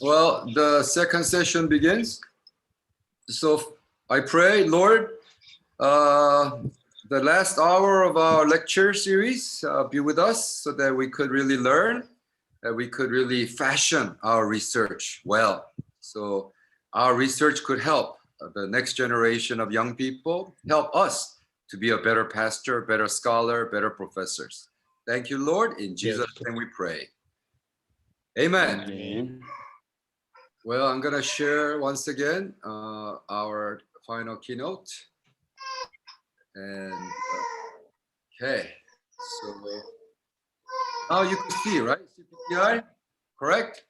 Well, the second session begins. So I pray, Lord, the last hour of our lecture series be with us so that we could really learn, that we could really fashion our research well. So our research could help the next generation of young people, help us to be a better pastor, better scholar, better professors. Thank you, Lord. In Jesus' name we pray. Amen. Amen. Well, I'm going to share once again our final keynote. And okay, so now you can see, right? CPTI, correct?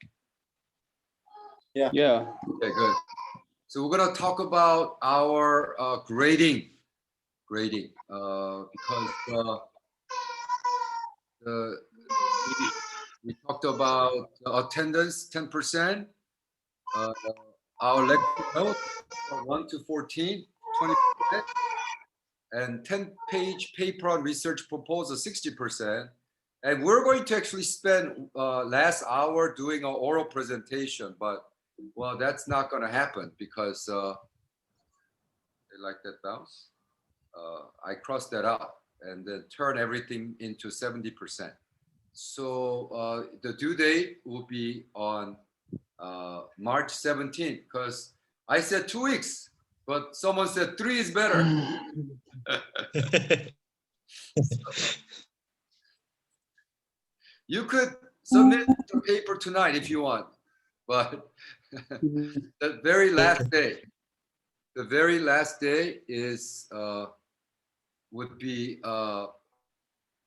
Yeah. Okay, good. So we're going to talk about our grading, because we talked about attendance 10%. Our lecture notes from 1 to 14, 20%, and 10-page paper on research proposal, 60%. And we're going to actually spend last hour doing an oral presentation, but well, that's not going to happen because they like that bounce. I crossed that out and then turn everything into 70%. So the due date will be on March 17th, because I said 2 weeks, but someone said 3 is better. You could submit the paper tonight if you want, but the very last day is would be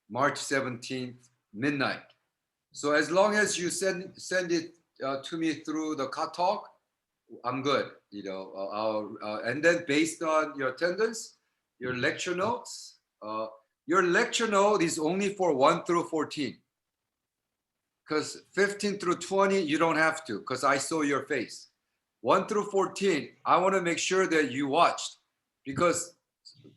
March 17th midnight. So as long as you send it to me through the talk, I'm good. You know, and then based on your attendance, your lecture notes. Your lecture note is only for 1 through 14. Because 15 through 20, you don't have to, because I saw your face. 1 through 14, I want to make sure that you watched, because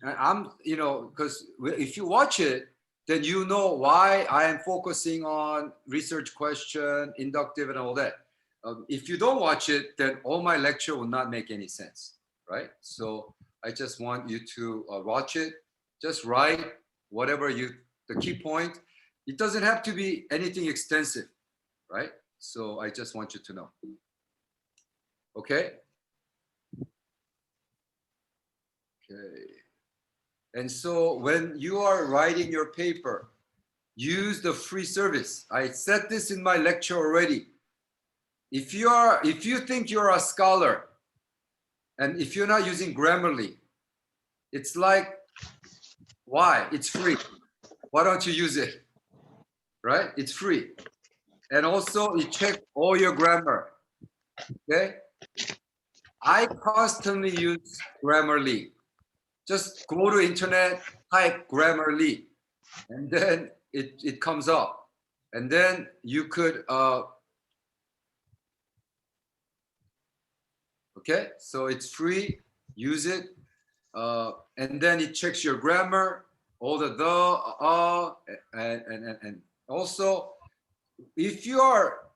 because if you watch it, then you know why I am focusing on research question, inductive, and all that. If you don't watch it, then all my lecture will not make any sense, right? So I just want you to watch it. Just write whatever the key point. It doesn't have to be anything extensive, right? So I just want you to know. Okay? Okay. And so when you are writing your paper, use the free service. I said this in my lecture already. If you think you're a scholar, and if you're not using Grammarly, it's like, why? It's free. Why don't you use it? Right? It's free. And also you check all your grammar. Okay? I constantly use Grammarly. Just go to internet, type Grammarly, and then it comes up. And then you could, okay? So it's free, use it. And then it checks your grammar, all the and also, if you are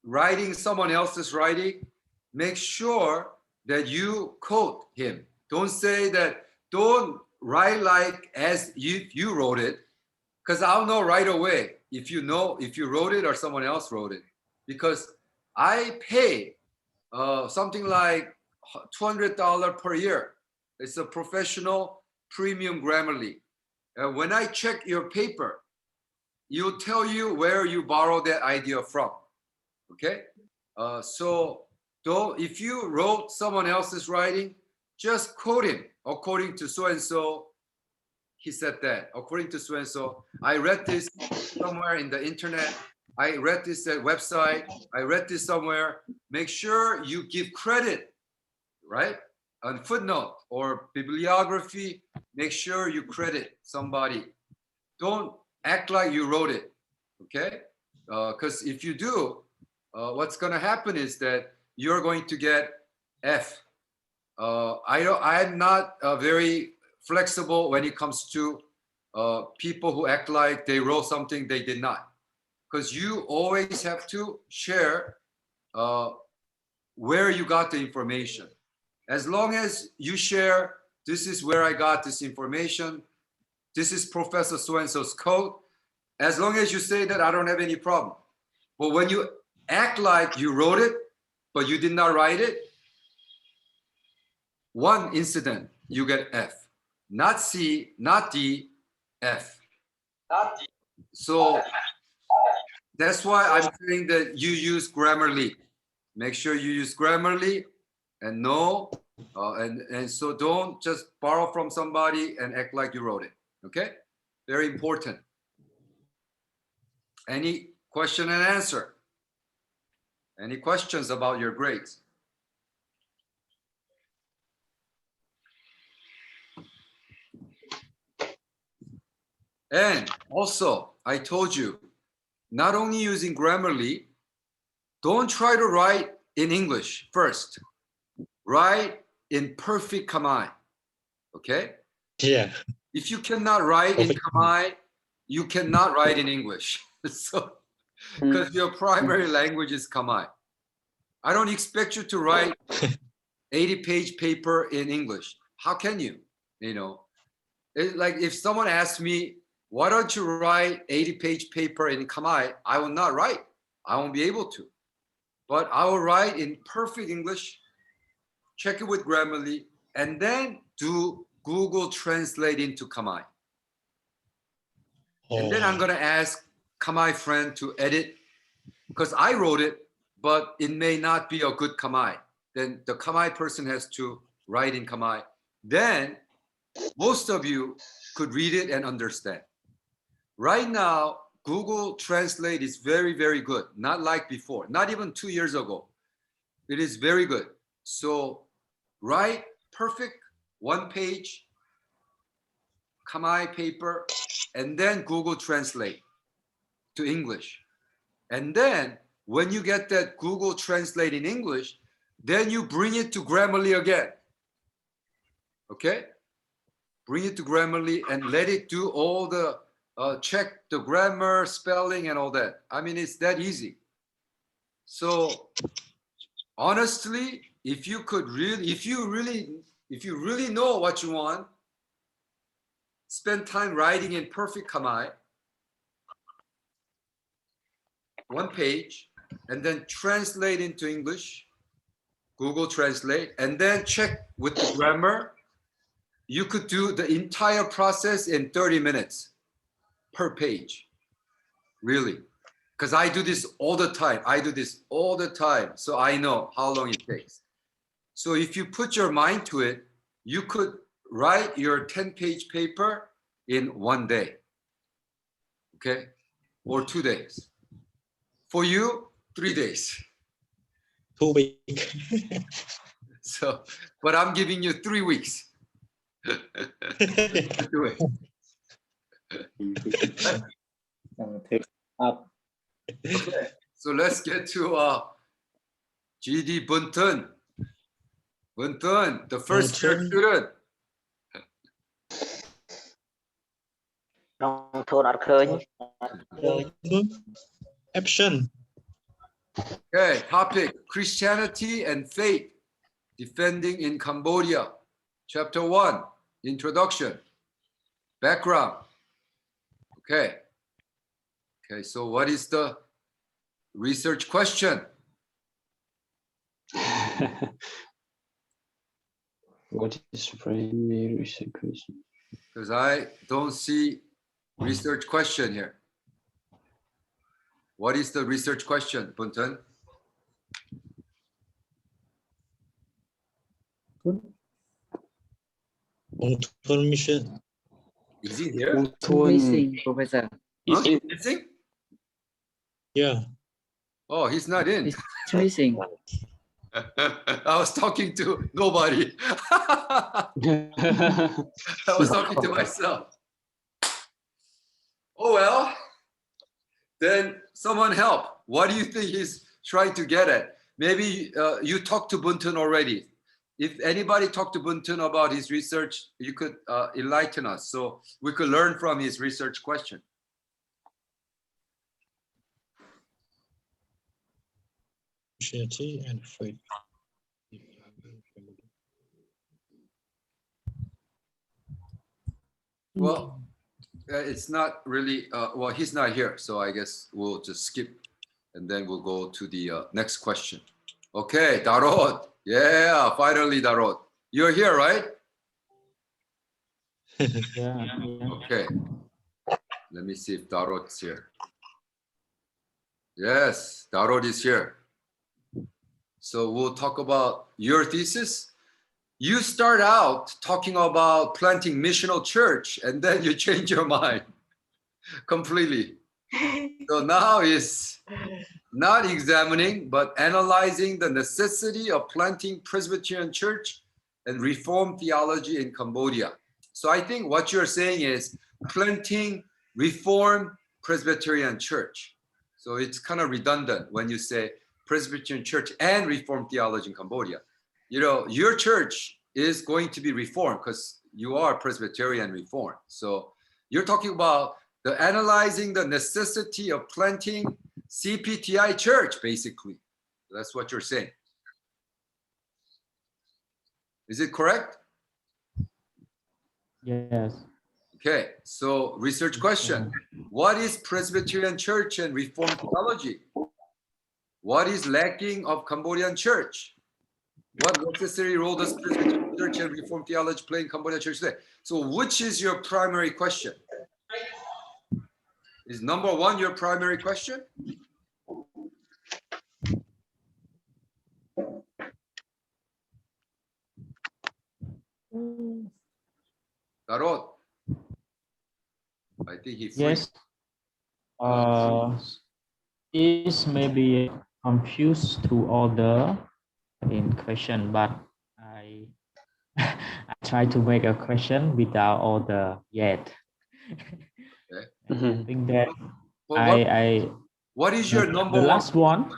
writing someone else's writing, make sure that you quote him. Don't say that, don't write like as you wrote it, because I'll know right away if you wrote it or someone else wrote it, because I pay something like $200 per year. It's a professional premium Grammarly. When I check your paper, it'll tell you where you borrowed that idea from. Okay? So if you wrote someone else's writing, just quote him. According to so-and-so, he said that. According to so-and-so, I read this somewhere in the internet. I read this at website. I read this somewhere. Make sure you give credit, right? On footnote or bibliography, make sure you credit somebody. Don't act like you wrote it, okay? Because if you do, what's going to happen is that you're going to get F. I'm not very flexible when it comes to people who act like they wrote something they did not. Because you always have to share where you got the information. As long as you share, this is where I got this information, this is Professor so-and-so's code, as long as you say that, I don't have any problem. But when you act like you wrote it, but you did not write it, one incident, you get F. Not C, not D, F. So that's why I'm saying that you use Grammarly. Make sure you use Grammarly and know, and so don't just borrow from somebody and act like you wrote it, okay? Very important. Any question and answer? Any questions about your grades? And also, I told you, not only using Grammarly, don't try to write in English first. Write in perfect Khmer, okay? Yeah. If you cannot write in Khmer, you cannot write in English. So, because your primary language is Khmer. I don't expect you to write 80-page paper in English. How can you? You know, like if someone asks me, why don't you write 80-page paper in Khmer? I will not write. I won't be able to. But I will write in perfect English, check it with Grammarly, and then do Google Translate into Khmer. And then I'm gonna ask Khmer friend to edit, because I wrote it, but it may not be a good Khmer. Then the Khmer person has to write in Khmer. Then most of you could read it and understand. Right now, Google Translate is very, very good. Not like before, not even 2 years ago. It is very good. So write perfect one-page Khmer paper and then Google Translate to English. And then when you get that Google Translate in English, then you bring it to Grammarly again. Okay? Bring it to Grammarly and let it do all the check the grammar, spelling, and all that. I mean, it's that easy. So honestly, if you really know what you want, spend time writing in perfect Khmer, one page, and then translate into English, Google Translate, and then check with the grammar. You could do the entire process in 30 minutes per page, really. Because I do this all the time. So I know how long it takes. So if you put your mind to it, you could write your 10-page paper in 1 day, okay? Or 2 days. For you, 3 days. 2 weeks. So, but I'm giving you 3 weeks. Do it. Take up. Okay, so let's get to GD Buntun. Buntun, the first year Buntun. student. น้องโทนអត់ឃើញ Action. Okay, topic, Christianity and faith, defending in Cambodia. Chapter 1, introduction, background. Okay. Okay, so what is the research question? What is primary research question? Because I don't see research question here. What is the research question, Buntun? Information. Is he here? Missing, Professor Huh? Missing? Yeah. Oh, he's not in. it's missing I was talking to nobody. I was talking to myself. Oh, well, then someone help. What do you think he's trying to get at? Maybe you talked to Buntun already. If anybody talked to Buntun about his research, you could enlighten us so we could learn from his research question. Christianity and faith. Well, it's not really, well, he's not here, so I guess we'll just skip and then we'll go to the next question. Okay, Darod. Yeah, finally, Darod. You're here, right? Yeah. Okay. Let me see if Darod's here. Yes, Darod is here. So we'll talk about your thesis. You start out talking about planting missional church and then you change your mind completely. So now is not examining, but analyzing the necessity of planting Presbyterian church and Reformed theology in Cambodia. So I think what you're saying is planting Reformed Presbyterian church. So it's kind of redundant when you say Presbyterian church and Reformed theology in Cambodia. You know, your church is going to be Reformed because you are Presbyterian Reformed. So you're talking about the analyzing the necessity of planting CPTI church, basically. That's what you're saying. Is it correct? Yes. Okay, so research question. What is Presbyterian church and Reformed theology? What is lacking of Cambodian church? What necessary role does Presbyterian church and Reformed theology play in Cambodian church today? So which is your primary question? Is number one your primary question? Tarot. I think he freezed. Yes. This may be confused to order in question, but I I try to make a question without order yet. Okay. I think that Well, what is your number the one? last one.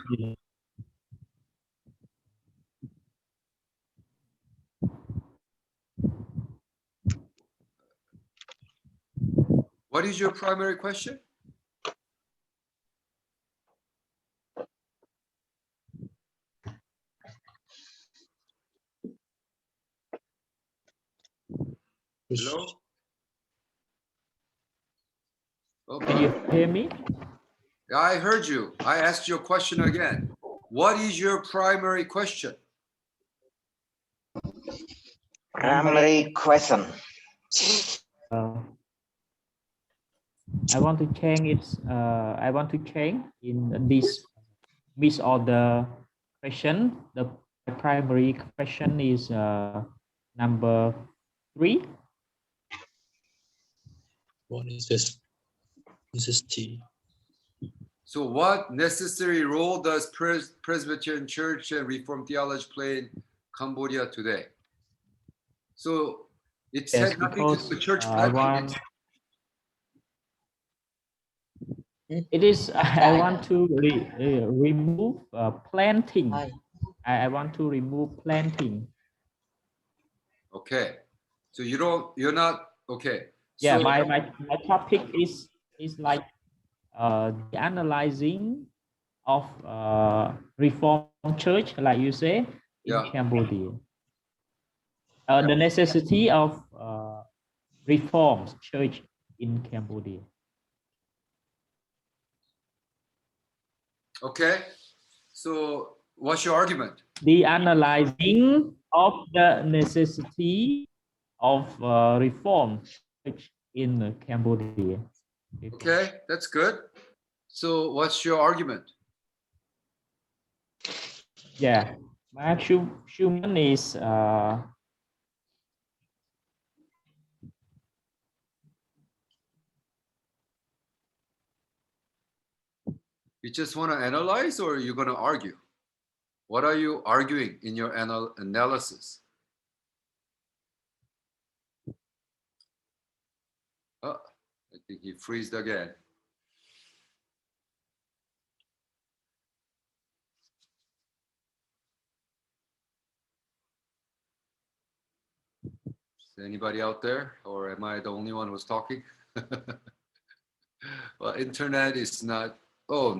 What is your primary question? Hello? Can you Okay. hear me? Yeah, I heard you. I asked you a question again. What is your primary question? Primary question. I want to change it. I want to change in this misorder question. The primary question is number 3. What is this? This is T. So what necessary role does Presbyterian church and Reformed theology play in Cambodia today? So it Yes, had nothing to do with church planting. It is. I want to remove planting. I want to remove planting. Okay. So you're not, okay. Yeah, So, my topic is like the analyzing of Reformed church, like you say, in yeah. Cambodia. The necessity of Reformed church in Cambodia. Okay. So what's your argument? The analyzing of the necessity of reform church in Cambodia. Okay, that's good. So what's your argument? Yeah, my Schumann is You just want to analyze or you're going to argue? What are you arguing in your analysis? Oh, I think he freezed again. Is anybody out there, or am I the only one who's talking? Well, internet is not, oh,